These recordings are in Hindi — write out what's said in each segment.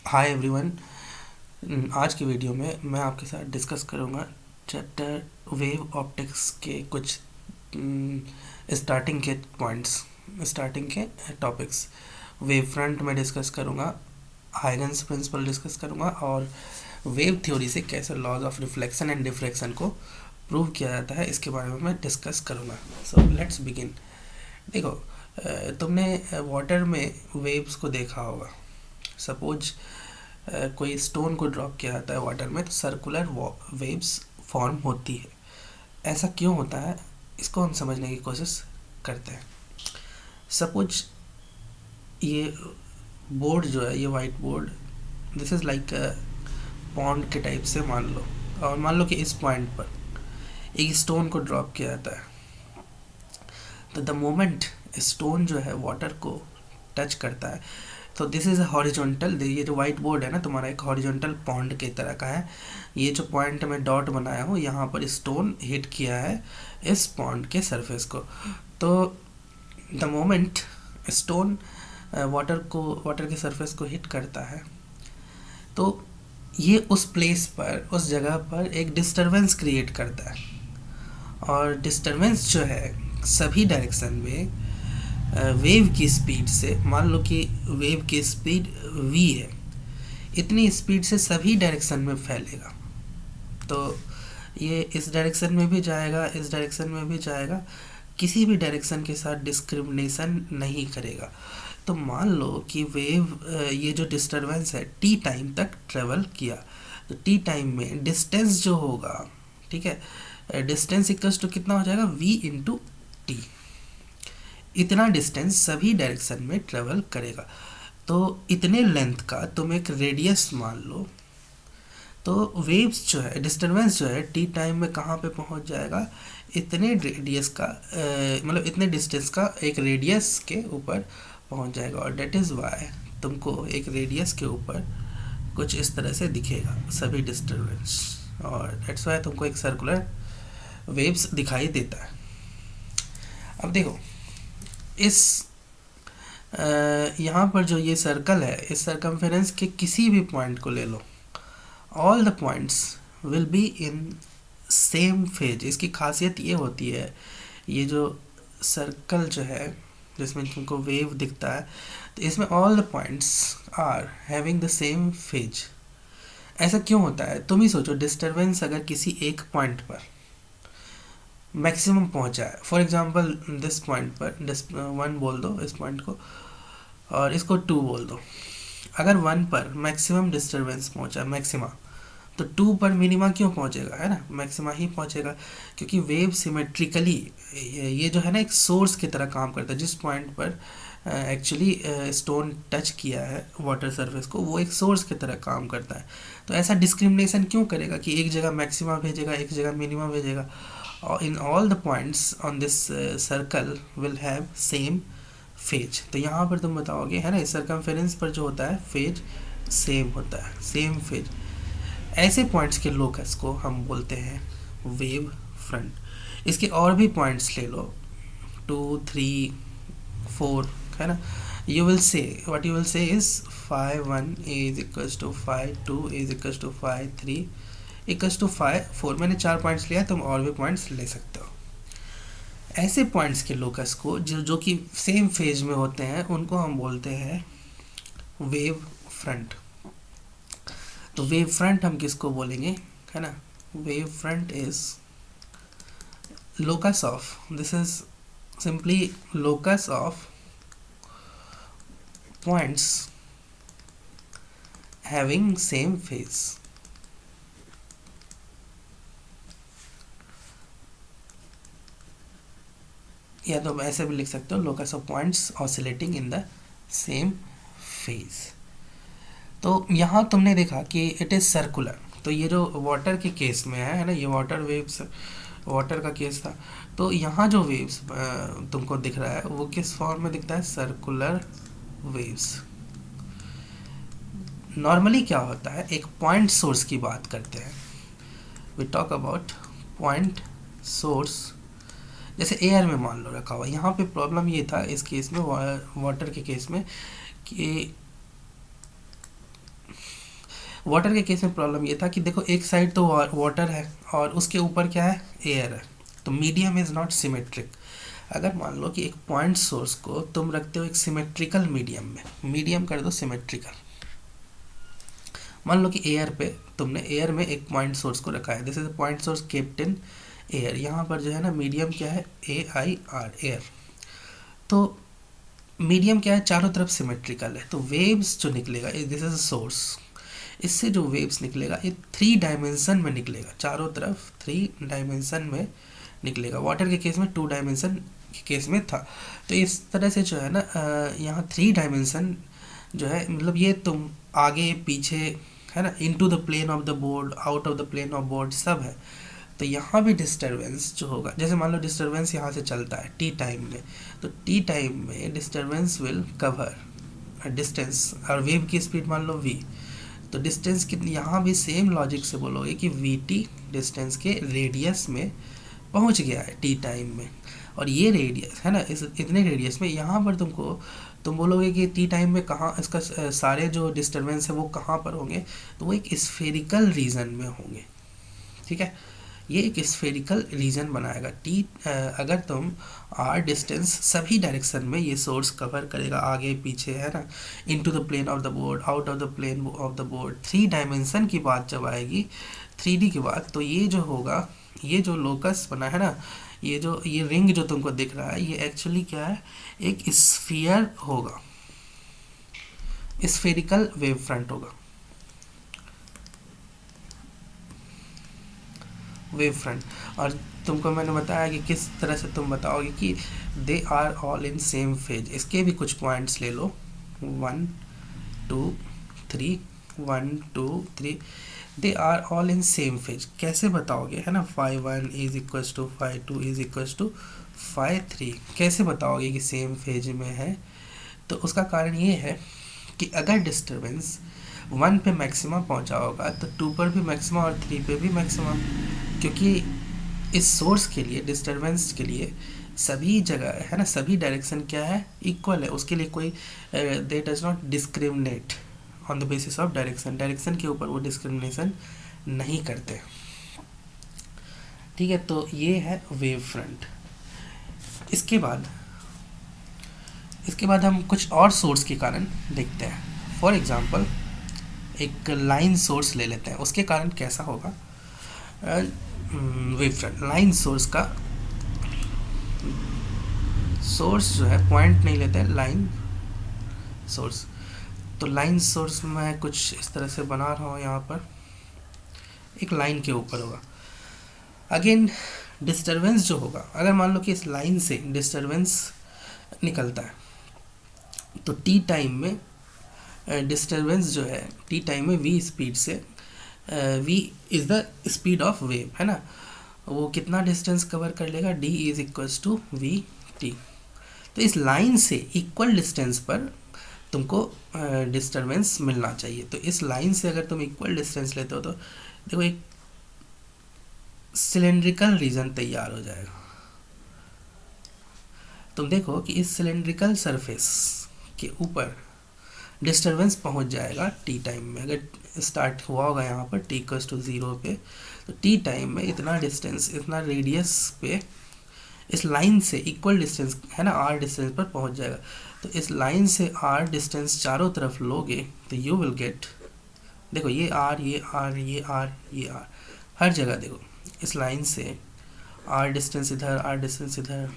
Hi everyone. आज की वीडियो में मैं आपके साथ डिस्कस करूंगा चैप्टर वेव ऑप्टिक्स के कुछ स्टार्टिंग के पॉइंट्स, स्टार्टिंग के टॉपिक्स। वेव फ्रंट में डिस्कस करूंगा, हाइगन्स प्रिंसिपल डिस्कस करूंगा और वेव थ्योरी से कैसे laws of reflection and diffraction को प्रूव किया जाता है इसके बारे में मैं डिस्कस करूंगा। So let's begin. देखो, तुमने वाटर में वेव्स को देखा होगा। सपोज कोई स्टोन को ड्रॉप किया जाता है वाटर में तो सर्कुलर वेव्स फॉर्म होती है। ऐसा क्यों होता है इसको हम समझने की कोशिश करते हैं। सपोज ये बोर्ड जो है, ये white board, this is like pond के टाइप से मान लो, और मान लो कि इस पॉइंट पर एक स्टोन को ड्रॉप किया जाता है तो द मोमेंट स्टोन जो है वाटर को टच करता है तो दिस इज़ हॉरिजॉन्टल। ये जो वाइट बोर्ड है ना तुम्हारा, एक हॉरिजॉन्टल पॉन्ड की तरह का है। ये जो पॉइंट में डॉट बनाया हूँ यहाँ पर स्टोन हिट किया है इस पॉन्ड के सरफेस को। तो द मोमेंट स्टोन वाटर के सरफेस को हिट करता है तो ये उस प्लेस पर, उस जगह पर एक डिस्टरबेंस क्रिएट करता है। और डिस्टरबेंस जो है सभी डायरेक्शन में वेव की स्पीड से, मान लो कि वेव की स्पीड v है, इतनी स्पीड से सभी डायरेक्शन में फैलेगा। तो ये इस डायरेक्शन में भी जाएगा, इस डायरेक्शन में भी जाएगा, किसी भी डायरेक्शन के साथ डिस्क्रिमिनेशन नहीं करेगा। तो मान लो कि वेव ये जो डिस्टरबेंस है t टाइम तक ट्रेवल किया तो t टाइम में डिस्टेंस जो होगा, ठीक है, डिस्टेंस इक्वल्स टू कितना हो जाएगा v इंटू टी। इतना डिस्टेंस सभी डायरेक्शन में ट्रेवल करेगा। तो इतने लेंथ का तुम एक रेडियस मान लो, तो वेव्स जो है, डिस्टरबेंस जो है टी टाइम में कहाँ पे पहुंच जाएगा, इतने रेडियस का मतलब इतने डिस्टेंस का एक रेडियस के ऊपर पहुंच जाएगा। और डेट इज़ वाई तुमको एक रेडियस के ऊपर कुछ इस तरह से दिखेगा सभी डिस्टरबेंस, और डेट्स वाई तुमको एक सर्कुलर वेव्स दिखाई देता है। अब देखो, इस यहाँ पर जो ये सर्कल है, इस सर्कमफेरेंस के किसी भी पॉइंट को ले लो, all the points will be in same phase. इसकी खासियत ये होती है, ये जो सर्कल जो है जिसमें तुमको वेव दिखता है, तो इसमें all the points are having the same phase. ऐसा क्यों होता है तुम ही सोचो। डिस्टरबेंस अगर किसी एक पॉइंट पर मैक्सिमम पहुंचा है, फॉर एग्जांपल दिस पॉइंट पर 1 बोल दो इस पॉइंट को, और इसको 2 बोल दो। अगर 1 पर मैक्सिमम डिस्टरबेंस पहुंचा, मैक्सिमा, तो 2 पर मिनिमा क्यों पहुंचेगा, है ना, मैक्सिमा ही पहुंचेगा। क्योंकि वेव सिमेट्रिकली ये जो है ना एक सोर्स की तरह काम करता है। जिस पॉइंट पर एक्चुअली स्टोन टच किया है वाटर सरफेस को, वो एक सोर्स की तरह काम करता है। तो ऐसा डिस्क्रिमिनेशन क्यों करेगा कि एक जगह मैक्सिमा भेजेगा, एक जगह मिनिमा भेजेगा। in all the points on this circle will have same phase। तो यहाँ पर तुम बताओगे, है ना, इस सर्कमफेरेंस पर जो होता है फेज सेम होता है, सेम फेज। ऐसे पॉइंट्स के लोकस को हम बोलते हैं वेव फ्रंट। इसके और भी पॉइंट्स ले लो, 2, 3, 4, है ना। you will say, what you will say is phi 1 is equals to phi 2 is equals to phi 3 equals to 4। मैंने 4 पॉइंट्स लिया, तुम और भी पॉइंट्स ले सकते हो। ऐसे पॉइंट्स के लोकस को जो कि सेम फेज में होते हैं उनको हम बोलते हैं वेव फ्रंट। तो वेव फ्रंट हम किसको बोलेंगे, है ना, wave front is locus of, this is simply locus of points having same phase. या तो ऐसे भी लिख सकते हो, locus of points oscillating in the same phase. तो यहाँ तुमने देखा कि इट इज़ सर्कुलर। तो ये जो वाटर के केस में है ना, ये वाटर वेव्स, वाटर का केस था। तो यहाँ जो वेव्स तुमको दिख रहा है वो किस फॉर्म में दिखता है, सर्कुलर वेव्स। नॉर्मली क्या होता है, एक पॉइंट सोर्स की बात करते हैं, we talk about point source. जैसे एयर में मान लो रखा हुआ, यहाँ पे प्रॉब्लम ये था इस केस में, वाटर के केस में, कि वाटर के केस में प्रॉब्लम ये था कि देखो एक साइड तो वाटर है और उसके ऊपर क्या है, एयर है, तो मीडियम इज़ नॉट सिमेट्रिक। अगर मान लो कि एक पॉइंट सोर्स को तुम रखते हो एक सिमेट्रिकल मीडियम में, मीडियम कर दो सिमेट्रिकल, मान लो कि एयर पे तुमने एयर में एक पॉइंट सोर्स को रखा है, this is point source kept in air, यहाँ पर जो है ना मीडियम क्या है, AIR, एयर। तो मीडियम क्या है, चारों तरफ सिमेट्रिकल है, तो वेव्स जो निकलेगा, दिस इज सोर्स, इससे जो वेव्स निकलेगा ये 3 डायमेंशन में निकलेगा, चारों तरफ 3 डायमेंशन में निकलेगा। वाटर के केस में 2 डायमेंशन के केस में था। तो इस तरह से जो है ना यहाँ 3 डायमेंशन जो है, मतलब ये तुम आगे पीछे है ना, into the plane of the board, out of the plane of board सब है। तो यहाँ भी डिस्टरबेंस जो होगा, जैसे मान लो डिस्टरबेंस यहाँ से चलता है टी टाइम में, तो टी टाइम में डिस्टरबेंस विल कवर डिस्टेंस, और वेव की स्पीड मान लो v, तो डिस्टेंस कितनी, यहाँ भी सेम लॉजिक से बोलोगे कि vt डिस्टेंस के रेडियस में पहुँच गया है टी टाइम में, और ये रेडियस है ना, इस इतने रेडियस में यहाँ पर तुम बोलोगे कि टी टाइम में कहाँ इसका सारे जो डिस्टरबेंस है वो कहाँ पर होंगे, तो वो एक स्फेरिकल रीजन में होंगे। ठीक है, ये एक स्फेरिकल रीजन बनाएगा टी। अगर तुम आर डिस्टेंस सभी डायरेक्शन में ये सोर्स कवर करेगा, आगे पीछे है ना, into the plane of the board, out of the plane of the board, 3 dimension की बात जब आएगी 3D की बात, तो ये जो होगा, ये जो लोकस बना है ना, ये रिंग जो तुमको दिख रहा है, ये एक्चुअली क्या है, एक स्फीयर होगा, स्फेरिकल वेव फ्रंट होगा, वेव फ्रंट। और तुमको मैंने बताया कि किस तरह से तुम बताओगे कि they are all in same phase. इसके भी कुछ पॉइंट्स ले लो, 1 2 3, 1 2 3, they are all in same phase. कैसे बताओगे, है ना, phi 1 is equals to phi 2 is equals to phi 3, कैसे बताओगे कि सेम फेज में है? तो उसका कारण ये है कि अगर डिस्टर्बेंस 1 पे मैक्सिमा पहुंचा होगा तो 2 पर भी मैक्सिमा और 3 पे भी मैक्सिमा, क्योंकि इस सोर्स के लिए, डिस्टर्बेंस के लिए सभी जगह है ना, सभी डायरेक्शन क्या है, इक्वल है, उसके लिए कोई दे does not discriminate on the basis of direction, direction के ऊपर वो डिस्क्रिमिनेशन नहीं करते। ठीक है, तो ये है वेव फ्रंट। इसके बाद हम कुछ और सोर्स के कारण देखते हैं। फॉर एग्जांपल एक लाइन सोर्स ले लेते हैं, उसके कारण कैसा होगा वेव फ्रंट। लाइन सोर्स का सोर्स जो है, पॉइंट नहीं लेते हैं, लाइन सोर्स। तो लाइन सोर्स मैं कुछ इस तरह से बना रहा हूँ, यहाँ पर एक लाइन के ऊपर होगा। अगेन डिस्टरबेंस जो होगा, अगर मान लो कि इस लाइन से डिस्टरबेंस निकलता है, तो टी टाइम में डिस्टरबेंस जो है, टी टाइम में वी स्पीड से, v is the speed of wave, है ना, वो कितना डिस्टेंस कवर कर लेगा, d is equals to v t. तो इस लाइन से इक्वल डिस्टेंस पर तुमको डिस्टरबेंस मिलना चाहिए। तो इस लाइन से अगर तुम इक्वल डिस्टेंस लेते हो तो देखो एक सिलेंड्रिकल रीजन तैयार हो जाएगा। तुम देखो कि इस सिलेंड्रिकल सरफेस के ऊपर डिस्टरबेंस पहुंच जाएगा टी टाइम में। अगर स्टार्ट हुआ होगा यहाँ पर टी इक्वल्स टू 0 पे, तो टी टाइम में इतना डिस्टेंस, इतना रेडियस पे इस लाइन से इक्वल डिस्टेंस, है ना, आर डिस्टेंस पर पहुंच जाएगा। तो इस लाइन से आर डिस्टेंस चारों तरफ लोगे तो यू विल गेट, देखो ये आर, ये आर, ये आर, ये आर, हर जगह देखो इस लाइन से आर डिस्टेंस इधर, आर डिस्टेंस इधर,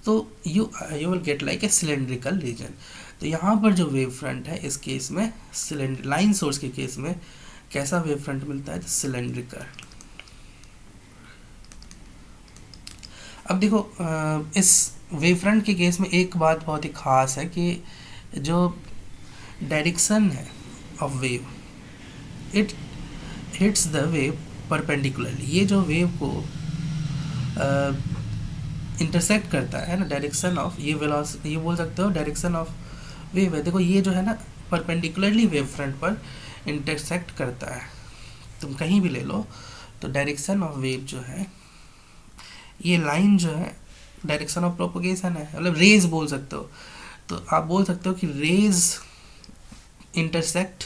तो you will get like a cylindrical region. तो यहाँ पर जो वेव फ्रंट है इस केस में, लाइन सोर्स के केस में कैसा वेव फ्रंट मिलता है, तो सिलेंड्रिकल। अब देखो इस वेव फ्रंट के केस में एक बात बहुत ही ख़ास है कि जो डायरेक्शन है of wave, it hits the wave perpendicularly. ये जो वेव को इंटरसेक्ट करता है ना, डायरेक्शन ऑफ ये वेलोसिटी, ये बोल सकते हो डायरेक्शन ऑफ वेव है। देखो ये जो है ना परपेंडिकुलरली वेव फ्रंट पर इंटरसेक्ट करता है। तुम कहीं भी ले लो तो डायरेक्शन ऑफ वेव जो है, ये लाइन जो है डायरेक्शन ऑफ प्रोपगेशन है, मतलब रेज बोल सकते हो। तो आप बोल सकते हो कि rays intersect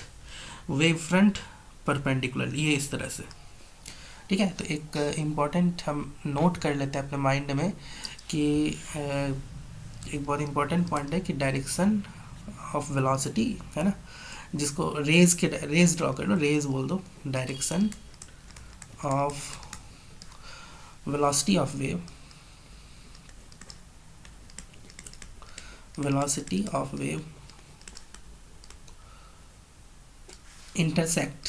wave front perpendicular, ये इस तरह से, ठीक है। तो एक इम्पॉर्टेंट हम नोट कर लेते हैं अपने माइंड में कि एक बहुत इम्पॉर्टेंट पॉइंट है कि डायरेक्शन ऑफ वेलोसिटी, है ना, जिसको रेज ड्रॉ कर लो, रेज बोल दो, direction of velocity of wave, velocity of wave intersect,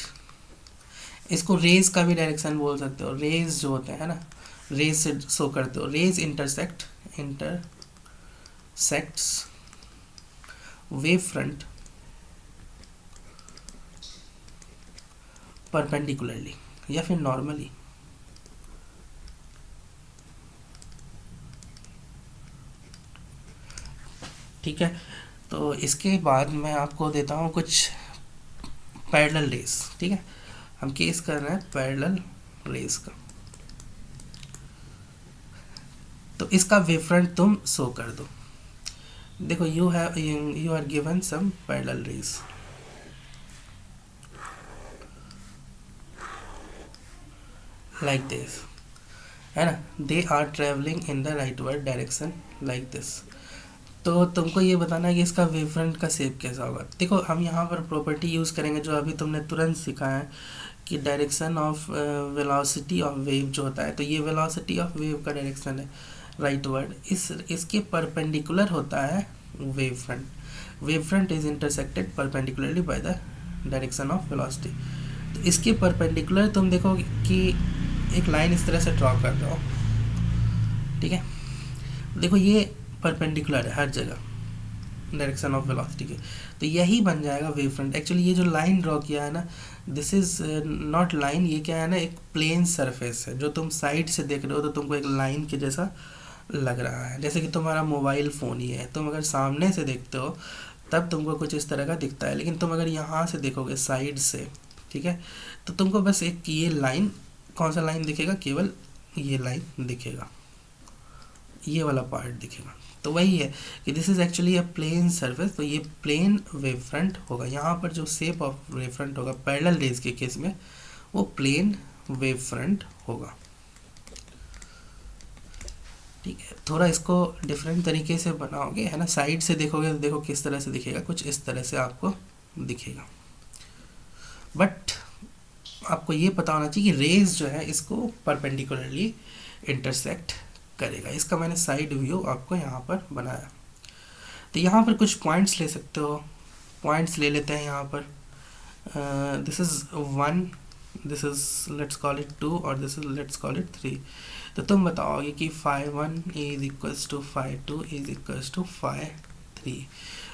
इसको रेज का भी डायरेक्शन बोल सकते हो, रेज जो होते हैं ना, रेज से शो करते हो, rays intersects wave front perpendicularly या फिर नॉर्मली। ठीक है, तो इसके बाद मैं आपको देता हूँ कुछ पैरेलल रेस, ठीक है। हम केस कर रहे हैं पैरेलल रेस का, तो इसका वेवफ्रंट तुम शो कर दो। देखो you are given some parallel rays, like this, है ना, they are travelling in the rightward direction like this. तो तुमको ये बताना है कि इसका वेवफ्रंट का शेप कैसा होगा। देखो हम यहाँ पर प्रॉपर्टी यूज़ करेंगे जो अभी तुमने तुरंत सीखा है कि direction of velocity of wave जो होता है, तो ये वेलोसिटी ऑफ वेव का डायरेक्शन है राइटवर्ड, इसके परपेंडिकुलर होता है wave front. Wave front is intersected perpendicularly by the direction of velocity. तो इसके परपेंडिकुलर तुम देखो कि एक लाइन इस तरह से ड्रॉ कर रहे हो, ठीक है। देखो ये परपेंडिकुलर है हर जगह डायरेक्शन ऑफ वेलोसिटी के, तो यही बन जाएगा वेव फ्रंट। एक्चुअली ये जो लाइन ड्रॉ किया है ना, दिस इज नॉट लाइन, ये क्या है ना, एक प्लेन सरफेस है। जो तुम साइड से देख रहे हो तो तुमको एक लाइन के जैसा लग रहा है, जैसे कि तुम्हारा मोबाइल फ़ोन ही है। तुम अगर सामने से देखते हो तब तुमको कुछ इस तरह का दिखता है, लेकिन तुम अगर यहाँ से देखोगे साइड से, ठीक है, तो तुमको बस एक ये लाइन, कौन सा लाइन दिखेगा, केवल ये लाइन दिखेगा, ये वाला पार्ट दिखेगा। तो वही है कि this is actually a plane surface, तो ये प्लेन वेव फ्रंट होगा। यहाँ पर जो शेप ऑफ वेव फ्रंट होगा पैरेलल रेज के केस में, वो प्लेन वेव फ्रंट होगा, ठीक है। थोड़ा इसको डिफरेंट तरीके से बनाओगे, है ना, साइड से देखोगे तो देखो किस तरह से दिखेगा, कुछ इस तरह से आपको दिखेगा। बट आपको ये पता होना चाहिए कि रेज जो है इसको परपेंडिकुलरली इंटरसेक्ट करेगा। इसका मैंने साइड व्यू आपको यहाँ पर बनाया। तो यहाँ पर कुछ पॉइंट्स ले सकते हो, पॉइंट्स ले लेते हैं यहाँ पर। This is 1, this is let's call it 2 और this is let's call it 3। तो तुम बताओगे कि φ1 is equals to φ2 is equals to φ3।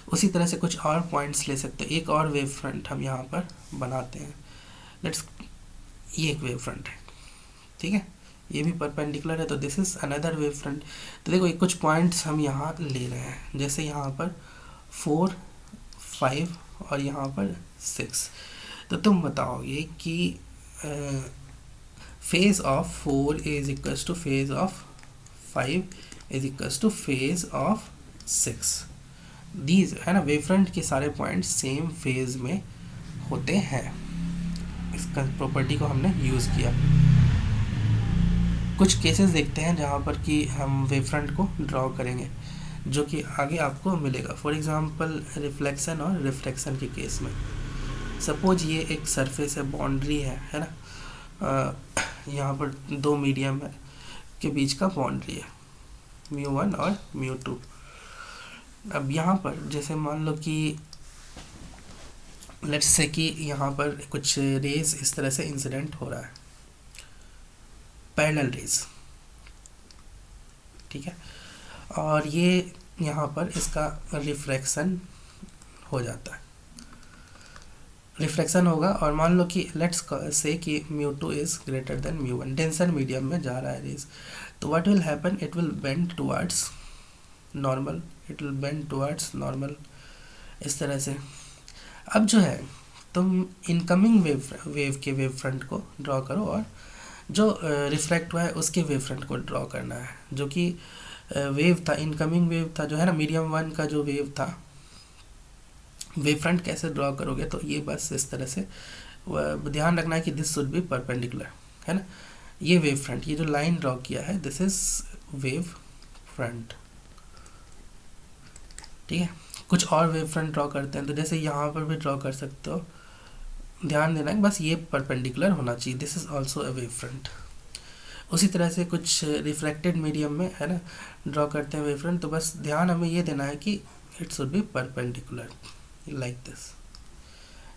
उसी तरह से कुछ और पॉइंट्स ले सकते हो। एक और वेव फ्रंट हम यहाँ पर बनाते हैं, लेट्स, ये एक वेव फ्रंट है, ठीक है, ये भी परपेंडिकुलर है, तो this is another wave front. तो देखो कुछ पॉइंट्स हम यहाँ ले रहे हैं, जैसे यहाँ पर 4, 5 और यहाँ पर 6। तो तुम बताओगे कि phase of 4 is equals two phase of 5 is equals two phase of 6। These, है ना, वेव फ्रंट के सारे पॉइंट्स सेम फेज में होते हैं। इसका प्रॉपर्टी को हमने यूज़ किया। कुछ केसेस देखते हैं जहाँ पर कि हम वेव फ्रंट को ड्रॉ करेंगे, जो कि आगे आपको मिलेगा। फॉर एग्जांपल रिफ्लेक्शन और रिफ्रैक्शन के केस में, सपोज ये एक सरफेस है, बाउंड्री है ना, यहाँ पर दो मीडियम है के बीच का बाउंड्री है, μ1 और μ2। अब यहाँ पर जैसे मान लो कि लेट्स से कि यहाँ पर कुछ रेज इस तरह से इंसिडेंट हो रहा है, पैरेलल रेज, ठीक है, और ये यहाँ पर इसका रिफ्रैक्शन हो जाता है, रिफ्रैक्शन होगा। और मान लो कि लेट्स से कि μ2 is greater than μ1, denser medium में जा रहा है रेज, तो what will happen, it will bend towards normal, it will bend towards normal, इस तरह से। अब जो है तुम इनकमिंग वेव के वेव फ्रंट को ड्रॉ करो और जो रिफ्रैक्ट हुआ है उसके वेव फ्रंट को ड्रॉ करना है, जो कि वेव था, इनकमिंग वेव था, जो है ना मीडियम 1 का जो वेव था, वेव फ्रंट कैसे ड्रॉ करोगे, तो ये बस इस तरह से ध्यान रखना है कि दिस शुड बी परपेंडिकुलर, है ना। ये वेव फ्रंट, ये जो लाइन ड्रॉ किया है दिस इज वेव फ्रंट, ठीक है। कुछ और वेव फ्रंट ड्रॉ करते हैं, तो जैसे यहाँ पर भी ड्रॉ कर सकते हो, ध्यान देना है बस ये परपेंडिकुलर होना चाहिए, this is also a wave front. उसी तरह से कुछ रिफ्लेक्टेड मीडियम में, है ना, ड्रॉ करते हैं वेव फ्रंट, तो बस ध्यान हमें ये देना है कि it should be perpendicular like this,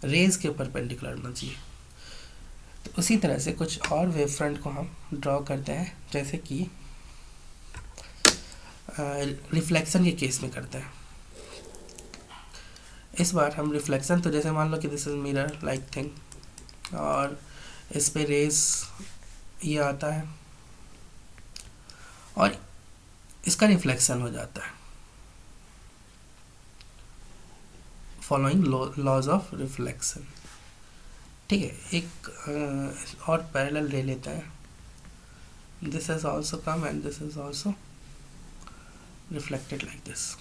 rays के परपेंडिकुलर होना चाहिए। तो उसी तरह से कुछ और वेव फ्रंट को हम ड्रॉ करते हैं, जैसे कि रिफ्लेक्शन के केस में करते हैं। इस बार हम रिफ्लेक्शन, तो जैसे मान लो कि this is mirror like thing, और इस पे रेज ये आता है और इसका रिफ्लेक्शन हो जाता है, फॉलोइंग लॉज ऑफ रिफ्लेक्शन, ठीक है। एक और पैरेलल ले लेते हैं, this is also come and this is also reflected like this.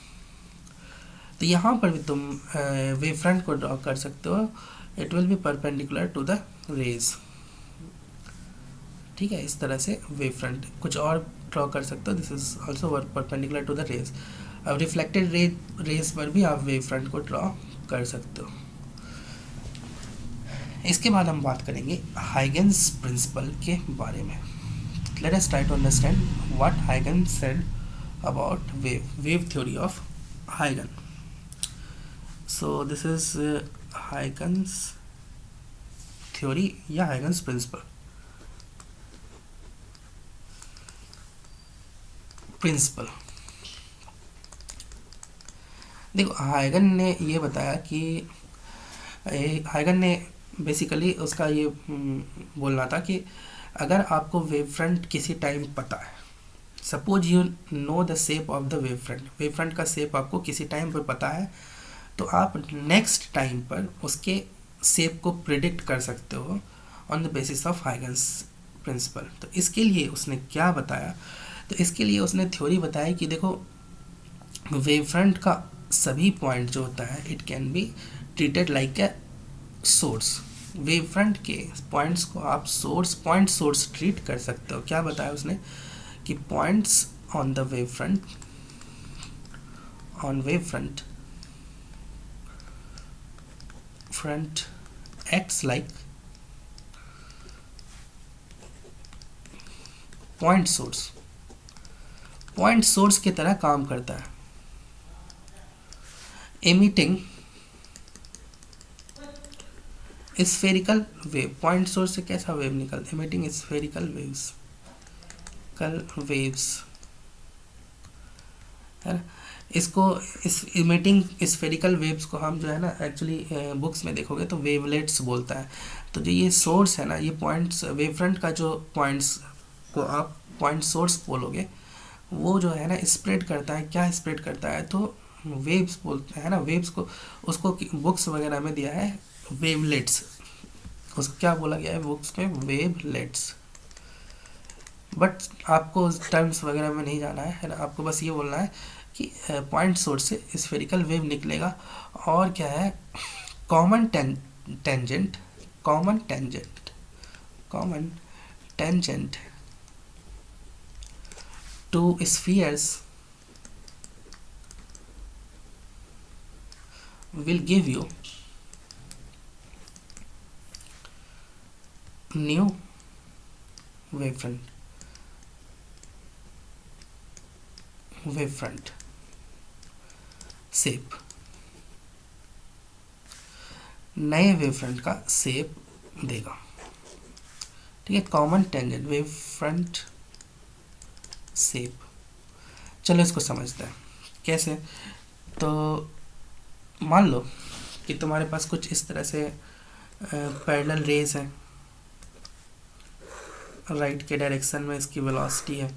तो यहाँ पर भी तुम वेव फ्रंट को ड्रॉ कर सकते हो, it will be perpendicular to the rays, ठीक है। इस तरह से वेव फ्रंट कुछ और ड्रॉ कर सकते हो, this is also perpendicular to the rays. अब रिफ्लेक्टेड रेज पर भी आप वेव फ्रंट को ड्रॉ कर सकते हो। इसके बाद हम बात करेंगे हाइगन्स प्रिंसिपल के बारे में। Let us try to understand what हाइगन said about wave theory of हाइगन। So this is Huygens theory या हाइगन्स प्रिंसिपल। देखो, हाइगन ने ये बताया कि हाइगन ने बेसिकली उसका ये बोलना था कि अगर आपको वेव फ्रंट किसी टाइम पता है, suppose you know the shape of the wave front का शेप आपको किसी टाइम पर पता है, तो आप नेक्स्ट टाइम पर उसके शेप को प्रिडिक्ट कर सकते हो on the basis of Huygens principle. तो इसके लिए उसने क्या बताया, तो इसके लिए उसने थ्योरी बताई कि देखो, वेव फ्रंट का सभी पॉइंट जो होता है it can be treated like a source. Wave front के पॉइंट्स को आप पॉइंट सोर्स ट्रीट कर सकते हो। क्या बताया उसने कि points on the wave front acts like point source की तरह काम करता है, emitting spherical wave. Point source से कैसा वेव निकलता है, emitting स्फेरिकल वेव्स, है ना। इसको इस इमिटिंग स्फेरिकल वेव्स को हम जो है ना एक्चुअली बुक्स में देखोगे तो वेवलेट्स बोलता है। तो जो ये सोर्स है ना, ये पॉइंट्स वेव फ्रंट का जो पॉइंट्स को आप पॉइंट सोर्स बोलोगे, वो जो है ना स्प्रेड करता है। क्या स्प्रेड करता है, तो वेव्स बोलते हैं ना, वेव्स को उसको बुक्स वगैरह में दिया है वेवलेट्स, उसको क्या बोला गया है बुक्स में, वेवलेट्स। बट आपको उस टर्म्स वगैरह में नहीं जाना है ना, आपको बस ये बोलना है कि पॉइंट सोर्स से स्फेरिकल वेव निकलेगा, और क्या है, common tangent to spheres will give you new wavefront shape, नए वेवफ्रंट का शेप देगा, ठीक है। कॉमन टेंजेंट वेवफ्रंट शेप, चलो इसको समझते हैं कैसे। तो मान लो कि तुम्हारे पास कुछ इस तरह से पैरेलल रेज है, राइट के डायरेक्शन में इसकी वेलोसिटी है,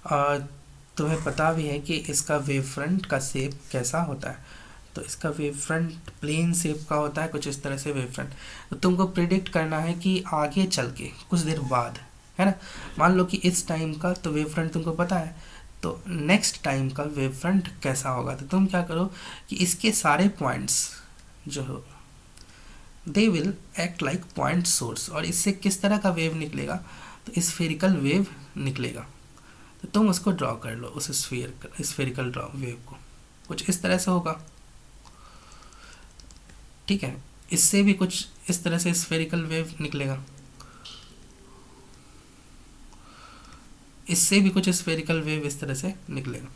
और तुम्हें पता भी है कि इसका वेव फ्रंट का शेप कैसा होता है। तो इसका वेव फ्रंट प्लेन शेप का होता है, कुछ इस तरह से वेव फ्रंट। तो तुमको प्रिडिक्ट करना है कि आगे चल के कुछ देर बाद, है ना, मान लो कि इस टाइम का तो वेव फ्रंट तुमको पता है, तो नेक्स्ट टाइम का वेव फ्रंट कैसा होगा, तो तुम क्या करो कि इसके सारे पॉइंट्स जो हो they will act like point source, और इससे किस तरह का वेव निकलेगा, तो स्फेरिकल वेव निकलेगा। तो तुम उसको ड्रॉ कर लो, उस स्फेरिकल ड्रॉ वेव को, कुछ इस तरह से होगा। ठीक है, इससे भी कुछ इस तरह से स्फेरिकल वेव निकलेगा, इससे भी कुछ स्फेरिकल वेव इस तरह से निकलेगा,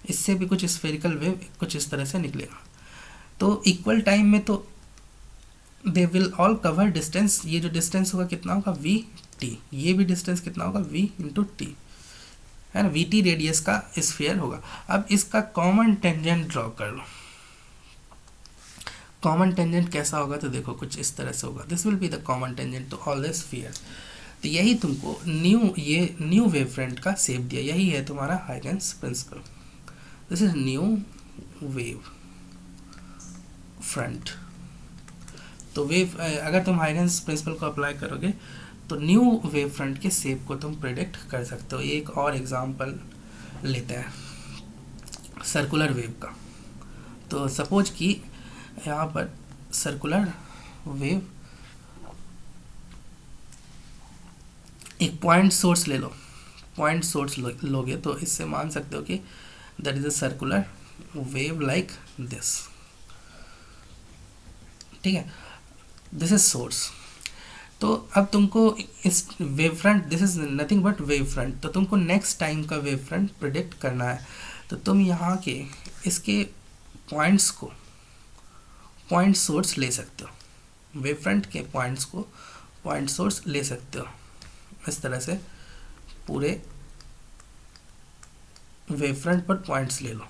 इससे भी कुछ स्फेरिकल वेव कुछ इस तरह से निकलेगा। तो इक्वल टाइम में तो they will all cover distance, ये जो डिस्टेंस होगा कितना होगा वी टी, ये भी डिस्टेंस कितना होगा वी इंटू टी, है ना, वी टी रेडियस का स्फीयर होगा। अब इसका कॉमन टेंजेंट ड्रॉ कर लो। कॉमन टेंजेंट कैसा होगा, तो देखो कुछ इस तरह से होगा, this will be the common tangent to all the sphere. तो यही तुमको न्यू वेव फ्रंट का शेप दिया, यही है तुम्हारा Huygens principle. This is new wave front. तो वेव अगर तुम हाइगन्स प्रिंसिपल को अप्लाई करोगे तो न्यू वेव फ्रंट के शेप को तुम प्रिडिक्ट कर सकते हो। एक और एग्जांपल लेते हैं सर्कुलर वेव का। तो सपोज कि यहाँ पर सर्कुलर वेव, एक पॉइंट सोर्स ले लो, पॉइंट सोर्स लोगे तो इससे मान सकते हो कि that is a circular wave like this. ठीक है, दिस इज सोर्स। तो अब तुमको इस wave front, this is nothing but wave front, तो तुमको नेक्स्ट टाइम का वेव फ्रंट प्रिडिक्ट करना है। तो तुम यहाँ के इसके पॉइंट्स को पॉइंट सोर्स ले सकते हो, वेव फ्रंट के पॉइंट्स को पॉइंट सोर्स ले सकते हो। इस तरह से पूरे वेव फ्रंट पर पॉइंट्स ले लो।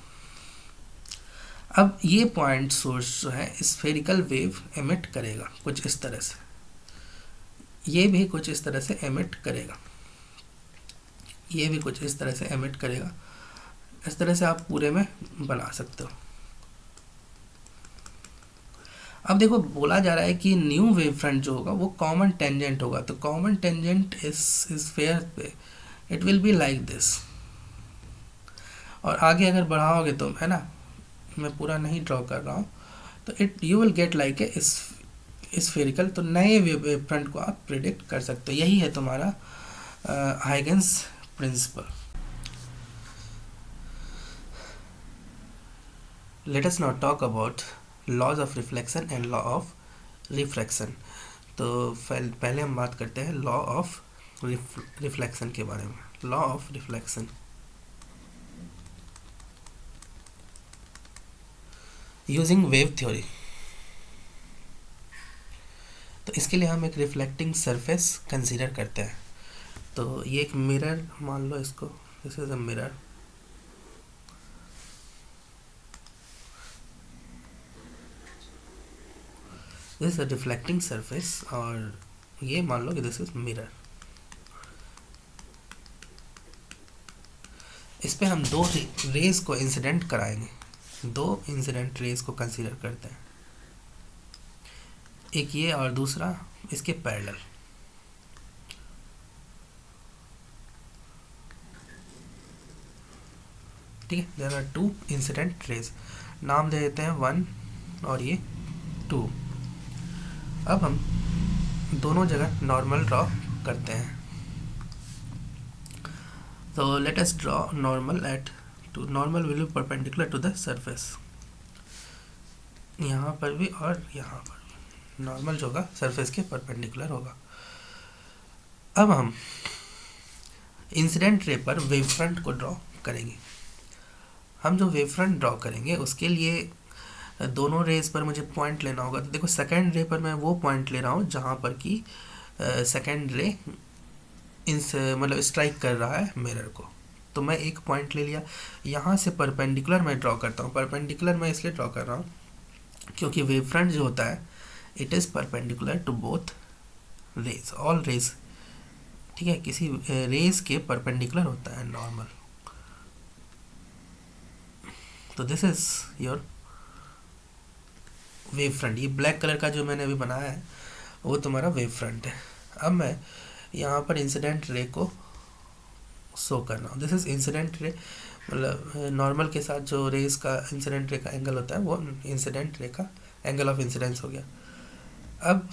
अब ये पॉइंट सोर्स जो है स्फेरिकल वेव एमिट करेगा कुछ इस तरह से, ये भी कुछ इस तरह से एमिट करेगा, ये भी कुछ इस तरह से एमिट करेगा। इस तरह से आप पूरे में बना सकते हो। अब देखो बोला जा रहा है कि न्यू वेव फ्रंट जो होगा वो कॉमन टेंजेंट होगा। तो कॉमन टेंजेंट इस स्फीयर पे it will be like this. और आगे अगर बढ़ाओगे तो, है ना, मैं पूरा नहीं ड्रॉ कर रहा हूँ, तो it you will get like A spherical. तो नए वेव फ्रंट को आप प्रिडिक्ट कर सकते हो। यही है तुम्हारा Huygens principle. Let us now talk about laws of reflection and law of refraction. तो पहले हम बात करते हैं लॉ ऑफ रिफ्लेक्शन के बारे में। Law of reflection, using wave theory. तो इसके लिए हम एक रिफ्लेक्टिंग सरफेस कंसीडर करते हैं। तो ये एक मिरर मान लो इसको, this is a mirror. This is a reflecting surface, और ये मान लो कि दिस इज मिरर। इस पे हम दो रेज को इंसिडेंट कराएंगे, दो इंसिडेंट रेज को कंसीडर करते हैं, एक ये और दूसरा इसके पैरेलल। ठीक है, there are two incident rays, नाम दे देते हैं 1 और ये 2। अब हम दोनों जगह नॉर्मल ड्रॉ करते हैं। तो let us draw normal at two, normal will be perpendicular to the surface, यहाँ पर भी और यहाँ पर भी नॉर्मल जो होगा सरफेस के परपेंडिकुलर होगा। अब हम इंसिडेंट रे पर वेव फ्रंट को ड्रॉ करेंगे। हम जो वेव फ्रंट ड्रॉ करेंगे उसके लिए दोनों रेज पर मुझे पॉइंट लेना होगा। तो देखो सेकेंड रे पर मैं वो पॉइंट ले रहा हूँ जहाँ पर कि सेकेंड रे मतलब स्ट्राइक कर रहा है मिरर को। तो मैं एक पॉइंट ले लिया, यहाँ से परपेंडिकुलर मैं ड्रॉ करता हूँ। परपेंडिकुलर मैं इसलिए ड्रॉ कर रहा हूँ क्योंकि वेव फ्रंट जो होता है it is perpendicular to both rays, all rays. ठीक है, किसी रेज के परपेंडिकुलर होता है नॉर्मल। तो this is your wave front. ये ब्लैक कलर का जो मैंने अभी बनाया है वो तुम्हारा वेव फ्रंट है। अब मैं यहाँ पर इंसिडेंट रे को शो करना हो। दिस इज इंसिडेंट रे, मतलब नॉर्मल के साथ जो रेज का इंसिडेंट रे का एंगल होता है वो इंसिडेंट रे का एंगल ऑफ इंसिडेंस हो गया। अब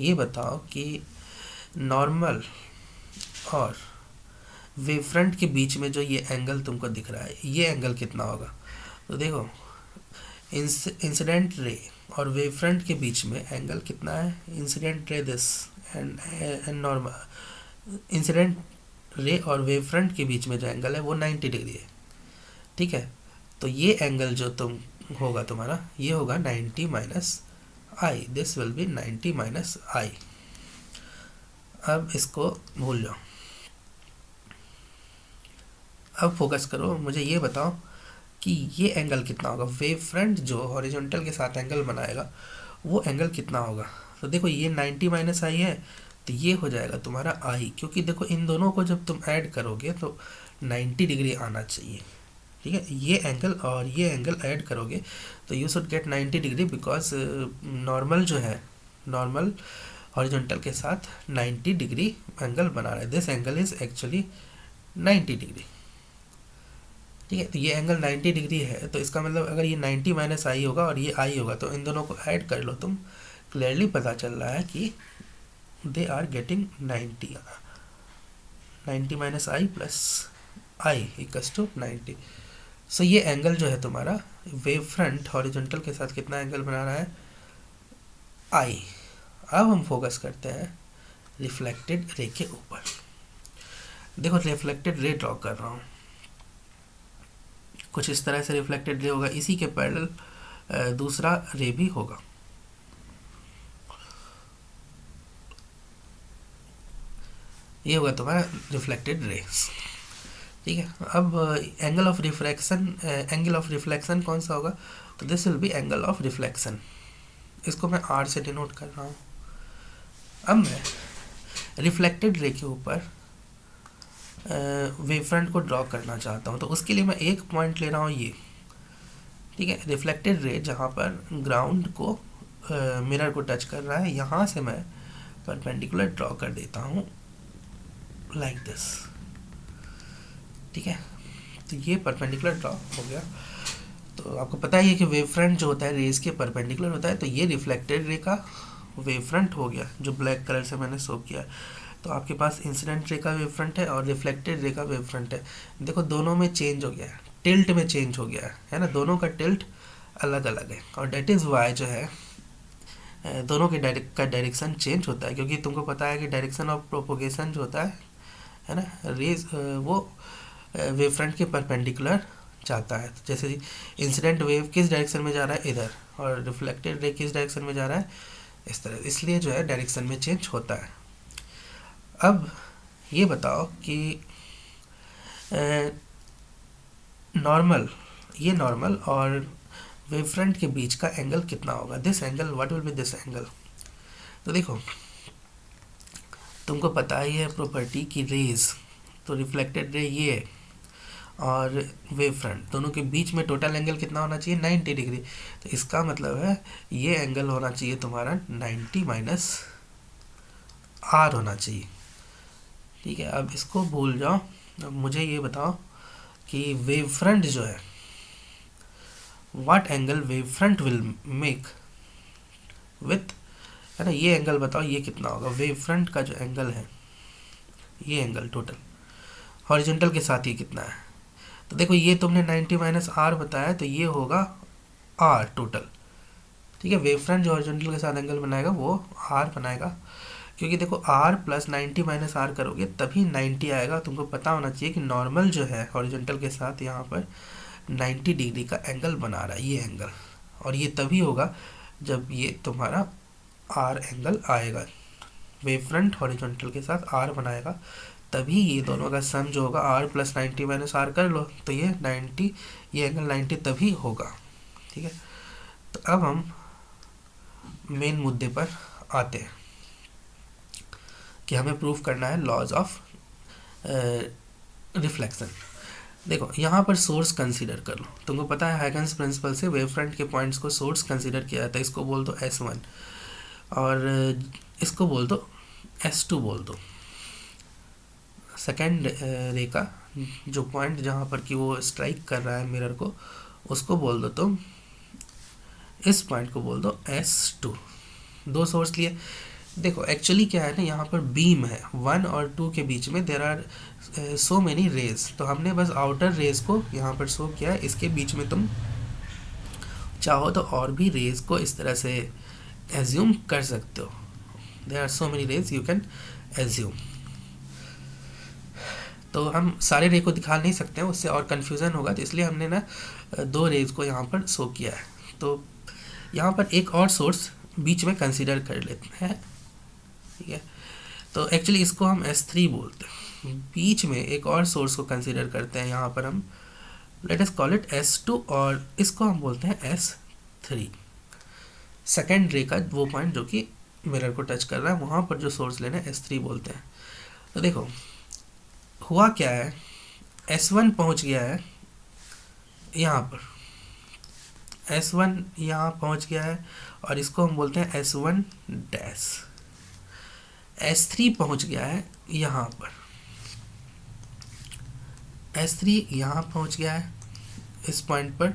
ये बताओ कि नॉर्मल और वेव फ्रंट के बीच में जो ये एंगल तुमको दिख रहा है, ये एंगल कितना होगा। तो देखो इंसिडेंट रे और वेव फ्रंट के बीच में एंगल कितना है, incident ray this and normal, incident ray और वेव फ्रंट के बीच में जो एंगल है वो 90 डिग्री है, ठीक है। तो ये एंगल जो तुम होगा तुम्हारा, ये होगा 90 minus i, this will be 90 minus i. अब इसको भूल जाओ, अब फोकस करो, मुझे ये बताओ कि ये एंगल कितना होगा। वेव फ्रंट जो हॉरिजॉन्टल के साथ एंगल बनाएगा वो एंगल कितना होगा। तो देखो ये 90 माइनस आई है, तो ये हो जाएगा तुम्हारा आई, क्योंकि देखो इन दोनों को जब तुम ऐड करोगे तो 90 डिग्री आना चाहिए, ठीक है। ये एंगल और ये एंगल ऐड करोगे तो you should get 90 degree, because normal जो है, नॉर्मल हॉरिजॉन्टल के साथ 90 डिग्री एंगल बना रहा है। This angle is actually 90 degree, ठीक है। तो ये एंगल 90 डिग्री है, तो इसका मतलब अगर ये 90 माइनस आई होगा और ये आई होगा, तो इन दोनों को ऐड कर लो तुम, क्लियरली पता चल रहा है कि they are getting 90 minus i plus i equals to 90। So ये एंगल जो है तुम्हारा वेव फ्रंट हॉरिजॉन्टल के साथ कितना एंगल बना रहा है, आई। अब हम फोकस करते हैं रिफ्लेक्टेड रे के ऊपर। देखो रिफ्लेक्टेड रे ड्रॉ कर रहा हूँ, कुछ इस तरह से रिफ्लेक्टेड रे होगा, इसी के पैरेलल दूसरा रे भी होगा। ये होगा तुम्हारा रिफ्लेक्टेड रेस, ठीक है। अब एंगल ऑफ रिफ्लेक्शन कौन सा होगा, तो this will B angle of reflection, इसको मैं आर से डिनोट कर रहा हूँ। अब मैं रिफ्लेक्टेड रे के ऊपर वेव फ्रंट को ड्रॉ करना चाहता हूँ, तो उसके लिए मैं एक पॉइंट ले रहा हूँ ये, ठीक है। रिफ्लेक्टेड रे जहाँ पर ग्राउंड को मिरर को टच कर रहा है, यहाँ से मैं परपेंडिकुलर ड्रॉ कर देता हूँ लाइक दिस, ठीक है। तो ये परपेंडिकुलर ड्रॉ हो गया। तो आपको पता ही है कि वेव फ्रंट जो होता है रेज के परपेंडिकुलर होता है, तो ये रिफ्लेक्टेड रे का वेव फ्रंट हो गया जो ब्लैक कलर से मैंने शो किया। तो आपके पास इंसिडेंट रे का वेव फ्रंट है और रिफ्लेक्टेड रे का वेव फ्रंट है। देखो दोनों में चेंज हो गया है, टिल्ट में चेंज हो गया है ना, दोनों का टिल्ट अलग अलग है, और डेट इज़ वाई जो है दोनों के डायरेक्शन चेंज होता है, क्योंकि तुमको पता है कि डायरेक्शन ऑफ प्रोपोगेशन जो होता है ना, रेज वो वेव फ्रंट के परपेंडिकुलर जाता है। तो जैसे इंसिडेंट वेव किस डायरेक्शन में जा रहा है, इधर, और रिफ्लेक्टेड रे किस डायरेक्शन में जा रहा है, इस तरह, इसलिए जो है डायरेक्शन में चेंज होता है। अब ये बताओ कि नॉर्मल, ये नॉर्मल और वेव फ्रंट के बीच का एंगल कितना होगा, this angle, what will be this angle. तो देखो तुमको पता ही है प्रॉपर्टी की रेज, तो रिफ्लेक्टेड रे ये है और वेव फ्रंट दोनों के बीच में टोटल एंगल कितना होना चाहिए, 90 डिग्री। तो इसका मतलब है ये एंगल होना चाहिए तुम्हारा 90 माइनस आर होना चाहिए, ठीक है। अब इसको भूल जाओ, अब मुझे ये बताओ कि वेव फ्रंट जो है, what angle wave front will make with, है ना, ये एंगल बताओ ये कितना होगा। वेव फ्रंट का जो एंगल है, ये एंगल टोटल हॉरिजॉन्टल के साथ ये कितना है, तो देखो ये तुमने 90 माइनस आर बताया, तो ये होगा आर टोटल, ठीक है। वेव फ्रंट जो हॉरिजॉन्टल के साथ एंगल बनाएगा वो आर बनाएगा, क्योंकि देखो आर प्लस 90 माइनस आर करोगे तभी 90 आएगा। तुमको पता होना चाहिए कि नॉर्मल जो है हॉरिजॉन्टल के साथ यहाँ पर 90 डिग्री का एंगल बना रहा है, ये एंगल, और ये तभी होगा जब ये तुम्हारा आर एंगल आएगा, वेव फ्रंट हॉरिजॉन्टल के साथ आर बनाएगा, तभी ये दोनों का सम जो होगा आर प्लस 90 माइनस आर कर लो, तो ये 90, ये एंगल 90 तभी होगा, ठीक है। तो अब हम मेन मुद्दे पर आते हैं कि हमें प्रूफ करना है लॉज ऑफ रिफ्लेक्शन। देखो यहाँ पर सोर्स कंसीडर कर लो, तुमको पता है हाइगन्स प्रिंसिपल से वेव फ्रंट के पॉइंट्स को सोर्स कंसीडर किया जाता है। इसको बोल दो S1 और इसको बोल दो S2 बोल दो, सेकेंड रे का जो पॉइंट जहाँ पर कि वो स्ट्राइक कर रहा है मिरर को, उसको बोल दो तुम, इस पॉइंट को बोल दो S2। दो सोर्स लिए। देखो एक्चुअली क्या है ना, यहाँ पर बीम है 1 और 2 के बीच में there are so many rays, तो हमने बस आउटर रेज को यहाँ पर शो किया है। इसके बीच में तुम चाहो तो और भी रेज को इस तरह से एज्यूम कर सकते हो। There are so many rays you can assume. तो हम सारे रे को दिखा नहीं सकते हैं, उससे और कन्फ्यूज़न होगा, तो इसलिए हमने ना 2 रेज को यहाँ पर शो किया है। तो यहाँ पर एक और सोर्स बीच में कंसीडर कर लेते हैं, ठीक है। तो एक्चुअली इसको हम S3 बोलते हैं। बीच में एक और सोर्स को कंसीडर करते हैं, यहाँ पर हम let us call it S2 और इसको हम बोलते हैं S3। सेकेंड रे का वो पॉइंट जो कि मिरर को टच कर रहा है, वहाँ पर जो सोर्स लेना है S3 बोलते हैं। तो देखो हुआ क्या है, S1 पहुँच गया है यहाँ पर, S1 यहाँ पहुँच गया है और इसको हम बोलते हैं S1 डैश। S3 पहुँच गया है यहाँ पर, S3 यहाँ पहुँच गया है इस पॉइंट पर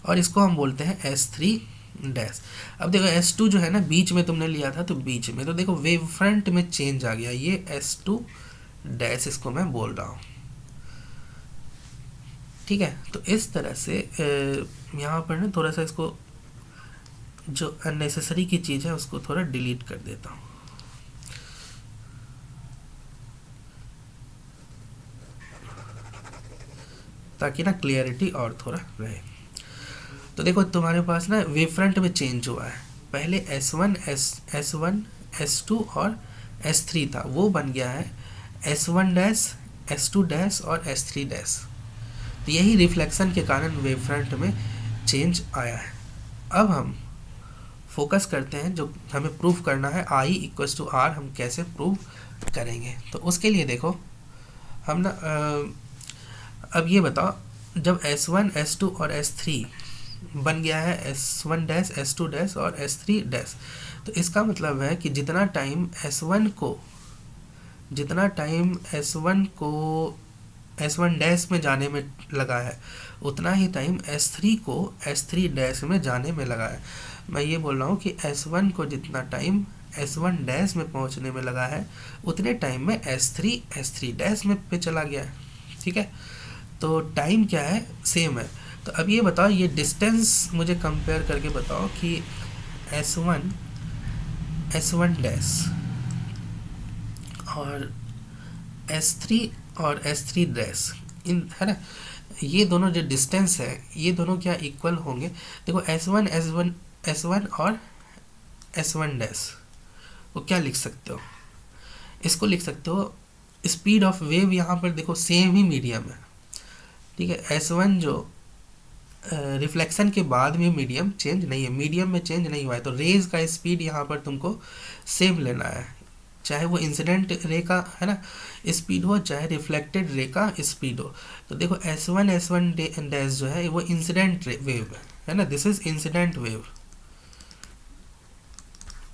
और इसको हम बोलते हैं S3 डैश। अब देखो S2 जो है ना बीच में तुमने लिया था, तो बीच में तो देखो वेव फ्रंट में चेंज आ गया, ये S2 डैश इसको मैं बोल रहा हूँ, ठीक है। तो इस तरह से यहाँ पर ना थोड़ा सा इसको जो अननेसेसरी की चीज़ है उसको थोड़ा डिलीट कर देता हूँ। ताकि ना क्लियरिटी और थोड़ा रहे। तो देखो तुम्हारे पास ना वेव फ्रंट में चेंज हुआ है, पहले S1 S2 और S3 था, वो बन गया है S1 डैश, S2 डैश और S3 डैश। तो यही रिफ्लेक्शन के कारण वेव फ्रंट में चेंज आया है। अब हम फोकस करते हैं, जो हमें प्रूव करना है I = R, हम कैसे प्रूव करेंगे। तो उसके लिए देखो हम ना अब ये बताओ, जब S1 S2 और S3 बन गया है S1 डैश, S2 डैश और S3 डैश, तो इसका मतलब है कि जितना टाइम S1 डैश में जाने में लगा है, उतना ही टाइम S3 को S3 डैश में जाने में लगा है। मैं ये बोल रहा हूँ कि S1 को जितना टाइम S1 डैश में पहुँचने में लगा है, उतने टाइम में S3 डैश में पे चला गया है, ठीक है। तो टाइम क्या है, सेम है। तो अब ये बताओ, ये डिस्टेंस मुझे कंपेयर करके बताओ कि S1 डैश और S3 और S3 डैश, इन है ना, ये दोनों जो डिस्टेंस है, ये दोनों क्या इक्वल होंगे। देखो S1 और S1 डैश वो क्या लिख सकते हो, इसको लिख सकते हो स्पीड ऑफ वेव। यहाँ पर देखो सेम ही मीडियम है, ठीक है। S1 जो रिफ्लेक्शन के बाद में मीडियम चेंज नहीं है, मीडियम में चेंज नहीं हुआ है, तो रेज का स्पीड यहाँ पर तुमको सेम लेना है, चाहे वो इंसिडेंट रे का है ना स्पीड हो, चाहे रिफ्लेक्टेड रे का स्पीड हो। तो देखो S1 डैश जो है वो इंसिडेंट वेव है ना, दिस इज इंसिडेंट वेव,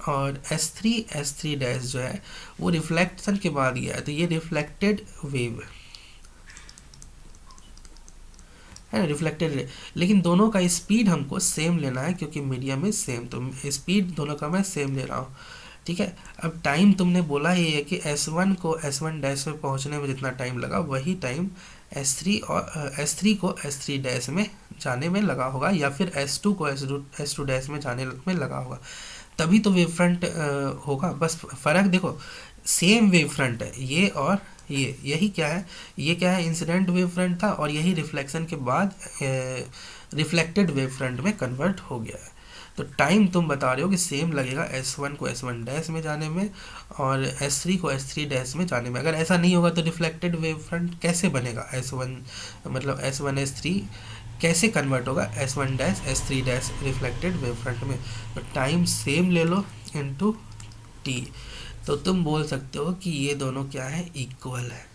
और S3 डैश जो है वो रिफ्लेक्शन के बाद गया है, तो ये रिफ्लेक्टेड वेव है ना, रिफ्लेक्टेड रे। लेकिन दोनों का स्पीड हमको सेम लेना है क्योंकि मीडियम इज सेम, तो स्पीड दोनों का मैं सेम ले रहा हूँ, ठीक है। अब टाइम तुमने बोला ही है कि S1 को S1 डैश में पहुँचने में जितना टाइम लगा, वही टाइम S3 को S3 डैश में जाने में लगा होगा, या फिर S2 को S2 डैश में जाने में लगा होगा, तभी तो वेव फ्रंट होगा। बस फ़र्क देखो, सेम वेव फ्रंट है ये और ये, यही क्या है, ये क्या है, इंसिडेंट वेव फ्रंट था और यही रिफ्लेक्शन के बाद रिफ्लेक्टेड वेव फ्रंट में कन्वर्ट हो गया है। तो टाइम तुम बता रहे हो कि सेम लगेगा S1 को S1 डैश में जाने में और S3 को S3 डैश में जाने में। अगर ऐसा नहीं होगा तो रिफ्लेक्टेड वेव फ्रंट कैसे बनेगा, S1 S3 कैसे कन्वर्ट होगा S1 dash S3 dash reflected wave front में। तो टाइम सेम ले लो इनटू t, तो तुम बोल सकते हो कि ये दोनों क्या है, इक्वल है।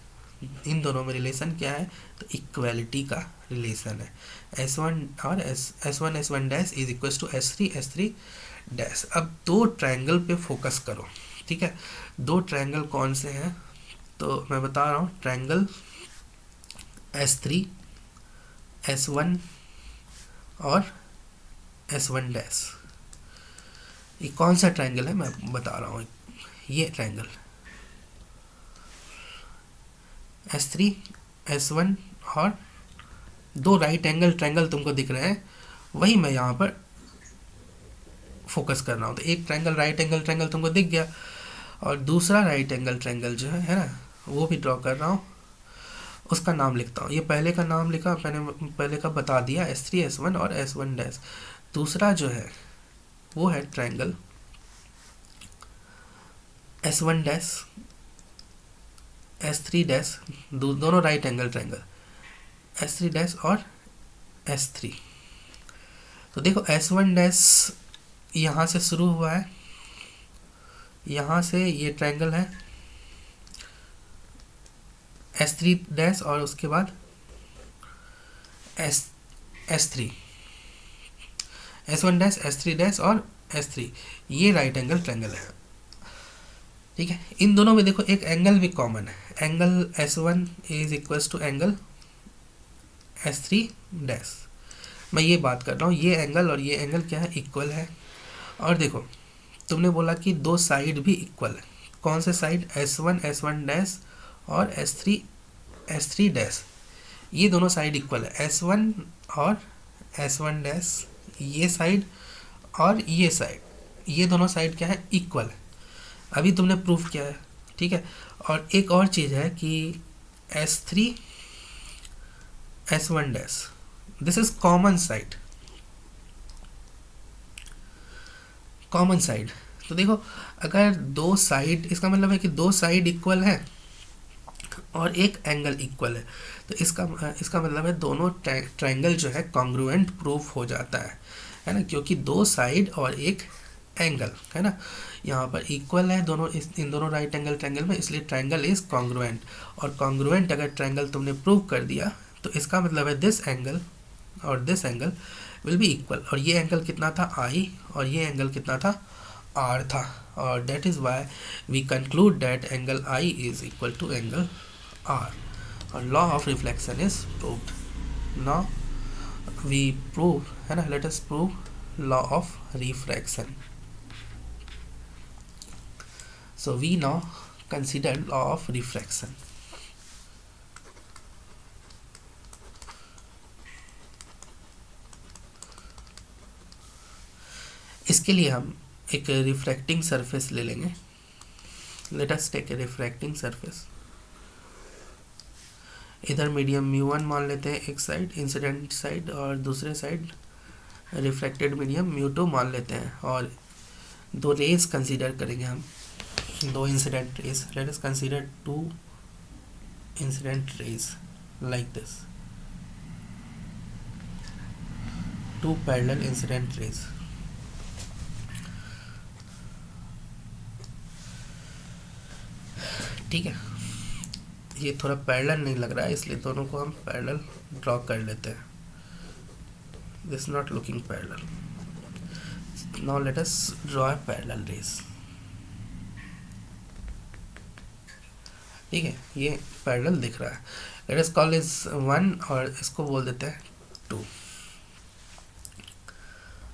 इन दोनों में रिलेशन क्या है, तो इक्वलिटी का रिलेशन है। S1 S1 dash is equal to S3 dash. अब दो ट्रायंगल पे फोकस करो, ठीक है। दो ट्रायंगल कौन से हैं, तो मैं बता रहा हूँ ट्रायंगल S3 S1 और S1 डैश, ये कौन सा ट्रायंगल है मैं बता रहा हूँ। ये ट्रायंगल S3 S1 और दो राइट एंगल ट्रायंगल तुमको दिख रहे हैं, वही मैं यहाँ पर फोकस कर रहा हूँ। तो एक ट्रायंगल राइट एंगल ट्रायंगल तुमको दिख गया, और दूसरा राइट एंगल ट्रायंगल जो है ना, वो भी ड्रॉ कर रहा हूँ। उसका नाम लिखता हूँ, ये पहले का नाम लिखा मैंने, पहले का बता दिया S3 S1 और S1 डैश। दूसरा जो है वो है triangle S1 dash S3 dash, दोनों right angle triangle S3 dash और S3। तो देखो S1 डैश यहाँ से शुरू हुआ है, यहाँ से ये ट्रायंगल है S3 डैश, और उसके बाद S3 S1 dash S3 dash और S3, ये राइट एंगल ट्रायंगल है। ठीक है, इन दोनों में देखो एक एंगल भी कॉमन है, angle S1 is equals to angle S3 dash. मैं ये बात कर रहा हूँ, ये एंगल और ये एंगल क्या है, इक्वल है। और देखो तुमने बोला कि दो साइड भी इक्वल है, कौन से साइड, S1 डैश और S3 डैश, ये दोनों साइड इक्वल है। S1 और S1 डैश, ये साइड और ये साइड, ये दोनों साइड क्या है, इक्वल है। अभी तुमने प्रूफ किया है। ठीक है, और एक और चीज़ है कि S3 S1 dash, this is common side, common side. तो देखो अगर दो साइड, इसका मतलब है कि दो साइड इक्वल है और एक एंगल इक्वल है, तो इसका मतलब है दोनों ट्रायंगल जो है कॉन्ग्रुएंट प्रूफ हो जाता है ना, क्योंकि दो साइड और एक एंगल है ना, यहाँ पर इक्वल है दोनों, इन दोनों राइट एंगल ट्रायंगल में, इसलिए ट्रायंगल इज कॉन्ग्रुएंट। और कॉन्ग्रुएंट अगर ट्रायंगल तुमने प्रूव कर दिया, तो इसका मतलब है दिस एंगल और this angle will be equal. और ये एंगल कितना था, I, और ये एंगल कितना था, R था, और that is why we conclude that angle I is equal to angle R, और law of reflection is proved. Now we prove, है ना, let us prove law of refraction. So we now consider law of refraction. इसके लिए हम एक रिफ्रैक्टिंग सरफेस ले लेंगे। Let us take a refracting surface. इधर मीडियम μ1 मान लेते हैं एक साइड, इंसिडेंट साइड, और दूसरे साइड रिफ्रैक्टेड मीडियम μ2 मान लेते हैं। और दो रेज कंसीडर करेंगे हम, दो incident rays. Let us consider two incident rays like this, two parallel incident rays. ठीक है, ये थोड़ा पैरेलल नहीं लग रहा है, इसलिए दोनों को हम पैरेलल ड्रॉ कर लेते हैं। This not looking parallel. Now let us draw a parallel raise. ठीक है, ये पैरेलल दिख रहा है। लेट अस कॉल इज 1 और इसको बोल देते हैं 2।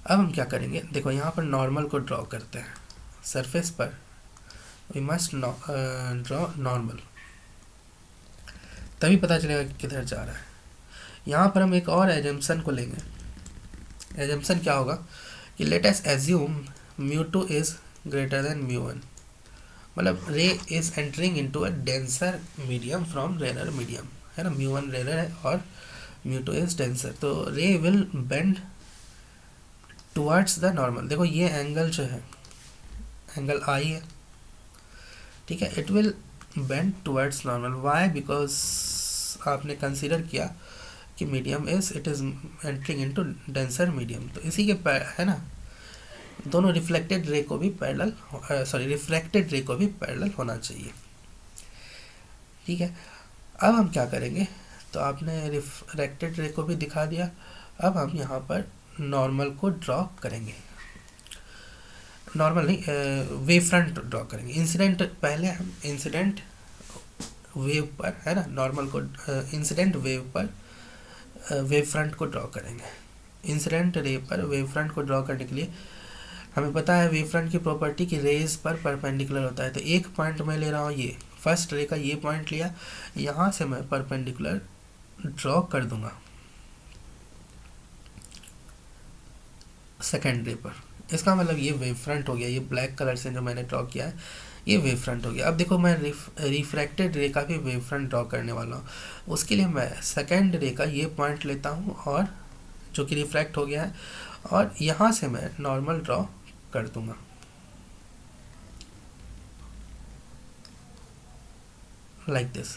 अब हम क्या करेंगे, देखो यहाँ पर नॉर्मल को ड्रॉ करते हैं। सरफेस पर वी मस्ट ड्रॉ नॉर्मल, तभी पता चलेगा कि किधर जा रहा है। यहाँ पर हम एक और एजम्पशन को लेंगे। एजम्पशन क्या होगा कि let us assume μ2 is greater than μ1, मतलब ray is entering into a denser medium from rare medium, है ना, μ1 रेयर है और μ2 इज डेंसर। तो ray will bend towards the normal. देखो ये एंगल जो है, एंगल I है, ठीक है, it will bend towards normal. Why, because आपने कंसीडर किया कि medium is, it is entering into denser medium. तो इसी के है ना, दोनों रिफ्लेक्टेड रे को भी पैरेलल, रिफ्रैक्टेड रे को भी पैरेलल होना चाहिए। ठीक है, अब हम क्या करेंगे, तो आपने रिफ्रैक्टेड रे को भी दिखा दिया। अब हम यहाँ पर नॉर्मल को ड्रॉ करेंगे, नॉर्मल नहीं, वेव फ्रंट ड्रॉ करेंगे। इंसिडेंट पहले हम इंसिडेंट वेव पर, है ना, नॉर्मल को इंसिडेंट वेव पर वेव फ्रंट को ड्रॉ करेंगे। इंसिडेंट रे पर वेव फ्रंट को ड्रॉ करने के लिए हमें पता है वेव फ्रंट की प्रॉपर्टी कि रेज पर परपेंडिकुलर होता है। तो एक पॉइंट मैं ले रहा हूँ, ये फर्स्ट रे का ये पॉइंट लिया, यहाँ से मैं परपेंडिकुलर ड्रॉ कर दूंगा सेकेंड रे पर। इसका मतलब ये वेव फ्रंट हो गया, ये ब्लैक कलर से जो मैंने ड्रॉ किया है ये वेव फ्रंट हो गया। अब देखो मैं रिफ्रैक्टेड रे का भी वेव फ्रंट ड्रॉ करने वाला हूँ। उसके लिए मैं सेकेंड रे का ये पॉइंट लेता हूँ और जो कि रिफ्रैक्ट हो गया है, और यहाँ से मैं नॉर्मल ड्रॉ कर दूंगा लाइक दिस।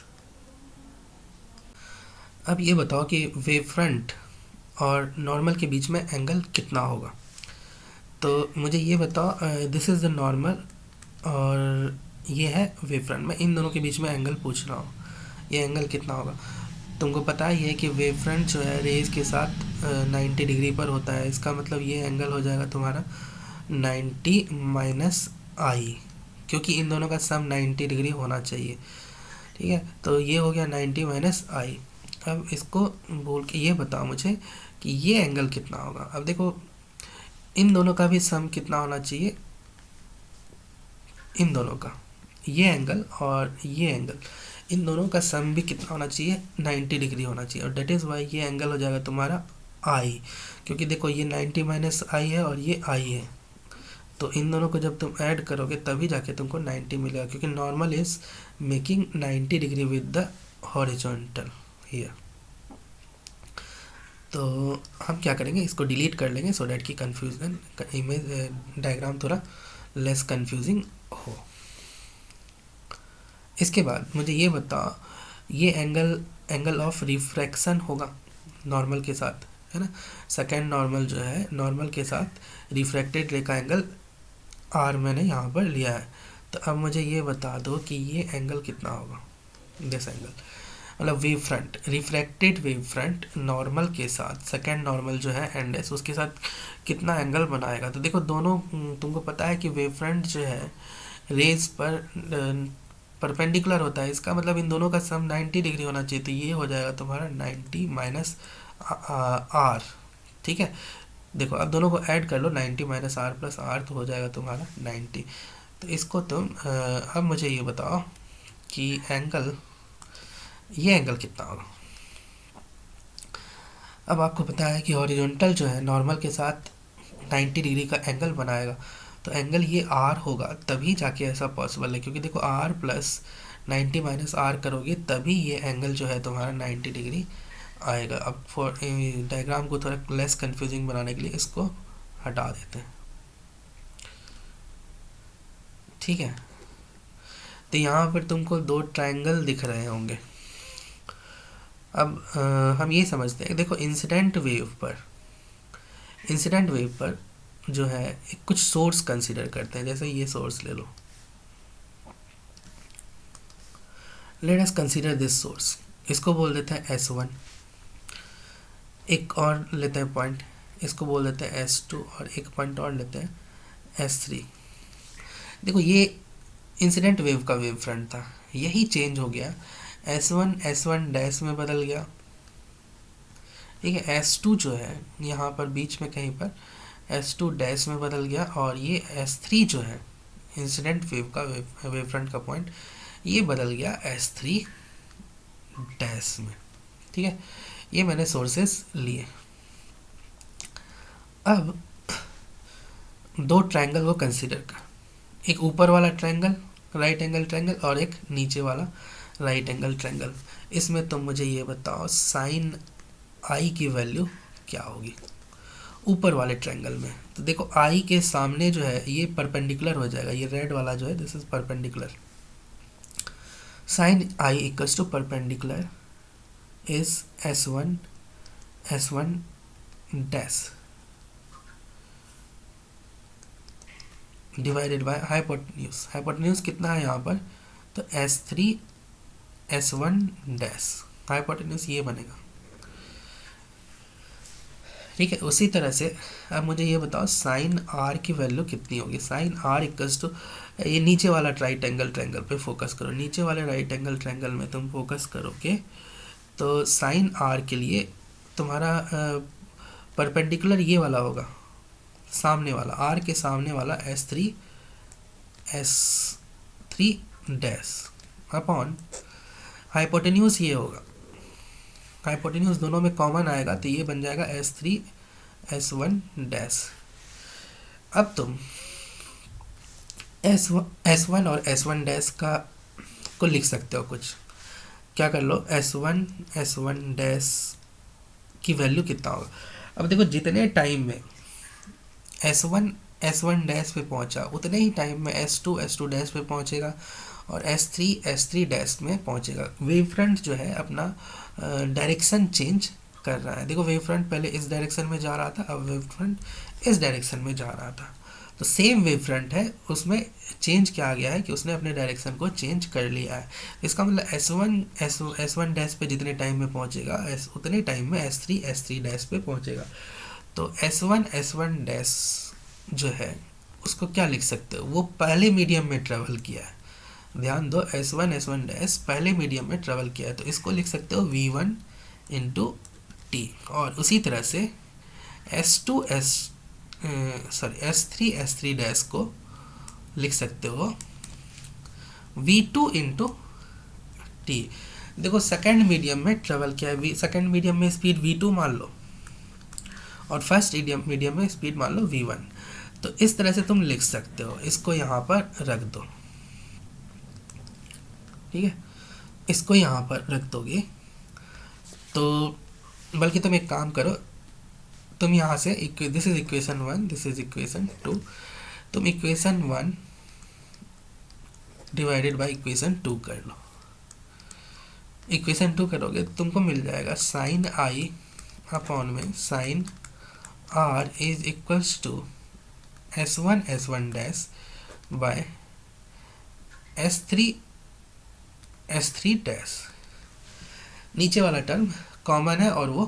अब ये बताओ कि वेव फ्रंट और नॉर्मल के बीच में एंगल कितना होगा। तो मुझे ये बताओ, दिस इज़ द नॉर्मल और ये है वेव फ्रंट। मैं इन दोनों के बीच में एंगल पूछ रहा हूँ, ये एंगल कितना होगा। तुमको पता ही है कि वेव फ्रंट जो है रेज के साथ 90 डिग्री पर होता है। इसका मतलब ये एंगल हो जाएगा तुम्हारा 90 माइनस आई, क्योंकि इन दोनों का सम 90 डिग्री होना चाहिए। ठीक है, तो ये हो गया 90 माइनस आई। अब इसको बोल के ये बताओ मुझे कि ये एंगल कितना होगा। अब देखो इन दोनों का भी सम कितना होना चाहिए, इन दोनों का, ये एंगल और ये एंगल, इन दोनों का सम भी कितना होना चाहिए, 90 डिग्री होना चाहिए। और डेट इज़ वाई ये एंगल हो जाएगा तुम्हारा आई, क्योंकि देखो ये 90 माइनस आई है और ये आई है। तो इन दोनों को जब तुम ऐड करोगे तभी जाके तुमको 90 मिलेगा, क्योंकि normal is making 90 degree with the horizontal here. तो हम क्या करेंगे, इसको डिलीट कर लेंगे सो डैट की कन्फ्यूजन इमेज डायग्राम थोड़ा लेस कन्फ्यूजिंग हो। इसके बाद मुझे ये बताओ, ये एंगल ऑफ रिफ्रैक्शन होगा नॉर्मल के साथ, है ना। सेकेंड नॉर्मल जो है, नॉर्मल के साथ रिफ्रैक्टेड रे का एंगल आर मैंने यहाँ पर लिया है। तो अब मुझे ये बता दो कि ये एंगल कितना होगा, दिस एंगल, मतलब wave front, refracted wave front normal के साथ सेकेंड नॉर्मल जो है एंड एस, उसके साथ कितना एंगल बनाएगा। तो देखो दोनों, तुमको पता है कि वेव फ्रंट जो है रेज पर परपेंडिकुलर होता है। इसका मतलब इन दोनों का सम 90 डिग्री होना चाहिए। तो ये हो जाएगा तुम्हारा 90 माइनस आर। ठीक है, देखो अब दोनों को ऐड कर लो, 90 माइनस आर प्लस आर, तो हो जाएगा तुम्हारा 90। तो इसको तुम अब मुझे ये बताओ कि एंगल, ये एंगल कितना होगा। अब आपको पता है कि हॉरिजॉन्टल जो है नॉर्मल के साथ 90 डिग्री का एंगल बनाएगा। तो एंगल ये आर होगा, तभी जाके ऐसा पॉसिबल है, क्योंकि देखो आर प्लस 90 माइनस आर करोगे तभी ये एंगल जो है तुम्हारा 90 डिग्री आएगा। अब फॉर डायग्राम को थोड़ा लेस कंफ्यूजिंग बनाने के लिए इसको हटा देते हैं। ठीक है, तो यहाँ पर तुमको दो ट्रायंगल दिख रहे होंगे। अब हम ये समझते हैं, देखो इंसिडेंट वेव पर जो है एक कुछ सोर्स कंसीडर करते हैं। जैसे ये सोर्स ले लो, let us consider this source, इसको बोल देते हैं S1। एक और लेते हैं पॉइंट, इसको बोल देते हैं S2, और एक पॉइंट और लेते हैं S3। देखो ये इंसिडेंट वेव का वेव फ्रंट था, यही चेंज हो गया, S1 डैश में बदल गया। ठीक है, S2 जो है यहाँ पर बीच में कहीं पर S2 डैश में बदल गया, और ये S3 जो है इंसिडेंट वेव का वेव फ्रंट का पॉइंट, ये बदल गया S3 डैश में। ठीक है, ये मैंने सोर्सेस लिए। अब दो ट्रायंगल को कंसीडर कर, एक ऊपर वाला ट्रायंगल राइट एंगल ट्रायंगल और एक नीचे वाला राइट एंगल ट्रायंगल। इसमें तुम मुझे ये बताओ साइन आई की वैल्यू क्या होगी ऊपर वाले ट्रायंगल में। तो देखो आई के सामने जो है ये परपेंडिकुलर हो जाएगा, ये रेड वाला जो है this is perpendicular. Sine i equals to perpendicular is S1 dash divided by hypotenuse. Hypotenuse कितना है यहाँ पर, तो S3 S1 डैश, हाइपोटेन्यूज ये बनेगा। ठीक है। उसी तरह से अब मुझे ये बताओ साइन आर की वैल्यू कितनी होगी। साइन आर इक्वल्स टू, ये नीचे वाला राइट एंगल ट्रायंगल पे फोकस करो, नीचे वाले राइट एंगल ट्रायंगल में तुम फोकस करोगे तो साइन आर के लिए तुम्हारा परपेंडिकुलर ये वाला होगा, सामने वाला आर के सामने वाला S three dash upon hypotenuse ये होगा, हाइपोटेन्यूज दोनों में कॉमन आएगा तो ये बन जाएगा S3 S1 डैश। अब तुम S1 और S1 डैश का को लिख सकते हो कुछ, क्या कर लो, S1 डैश की वैल्यू कितना होगा। अब देखो जितने टाइम में S1 डैश पे पहुंचा उतने ही टाइम में S2 डैश पे पहुंचेगा और S3 डैश में पहुंचेगा। वेव फ्रंट जो है अपना डायरेक्शन चेंज कर रहा है। देखो वेव फ्रंट पहले इस डायरेक्शन में जा रहा था, अब वेव फ्रंट इस डायरेक्शन में जा रहा था, तो सेम वेव फ्रंट है, उसमें चेंज क्या आ गया है कि उसने अपने डायरेक्शन को चेंज कर लिया है। इसका मतलब S1 डैश पे जितने टाइम में पहुंचेगा उतने टाइम में S3 डैश पे पहुंचेगा। तो S1 डैश जो है उसको क्या लिख सकते हो, वो पहले मीडियम में ट्रेवल किया है। ध्यान दो, S1 डैश पहले मीडियम में ट्रेवल किया है, तो इसको लिख सकते हो V1 इंटू टी। और उसी तरह से S3 डैश को लिख सकते हो V2 इंटू टी। देखो सेकेंड मीडियम में ट्रेवल किया है, सेकेंड मीडियम में स्पीड V2 मान लो और फर्स्ट मीडियम में स्पीड मान लो V1। तो इस तरह से तुम लिख सकते हो, इसको यहाँ पर रख दो, ठीक है, इसको यहाँ पर रख दोगे तो, बल्कि तुम एक काम करो, तुम यहाँ से this is equation 1, this is equation 2, तुम इक्वेशन 1 डिवाइडेड बाय इक्वेशन 2 कर लो। इक्वेशन 2 करोगे तुमको मिल जाएगा साइन आई अपॉन में sine r is equals to S1 dash by S3 dash. नीचे वाला टर्म कॉमन है और वो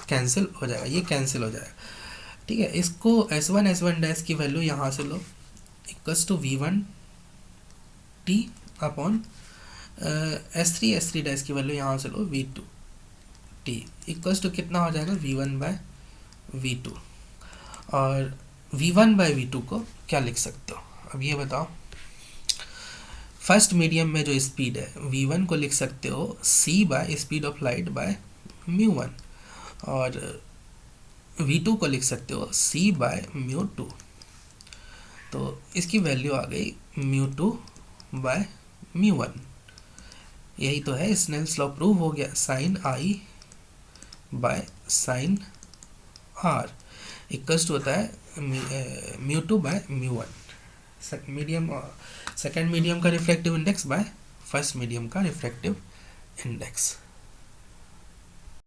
कैंसिल हो जाएगा, ये कैंसिल हो जाएगा, ठीक है। इसको S1 डैश की वैल्यू यहाँ से लो equals to V1 T upon S3 dash की वैल्यू यहाँ से लो V2 टी इक्वल्स टू कितना हो जाएगा V1 बाय V2। और V1 बाय V2 को क्या लिख सकते हो, अब ये बताओ। फर्स्ट मीडियम में जो स्पीड है V1 को लिख सकते हो c by speed of light by μ1 और V2 को लिख सकते हो c बाय μ2। तो इसकी वैल्यू आ गई μ2 बाय μ1। यही तो है, स्नेल्स लॉ प्रूव हो गया, sine i by sine r equals to होता है μ2 बाय μ1। सेकेंड मीडियम का refractive index by first medium का रिफ्रैक्टिव इंडेक्स।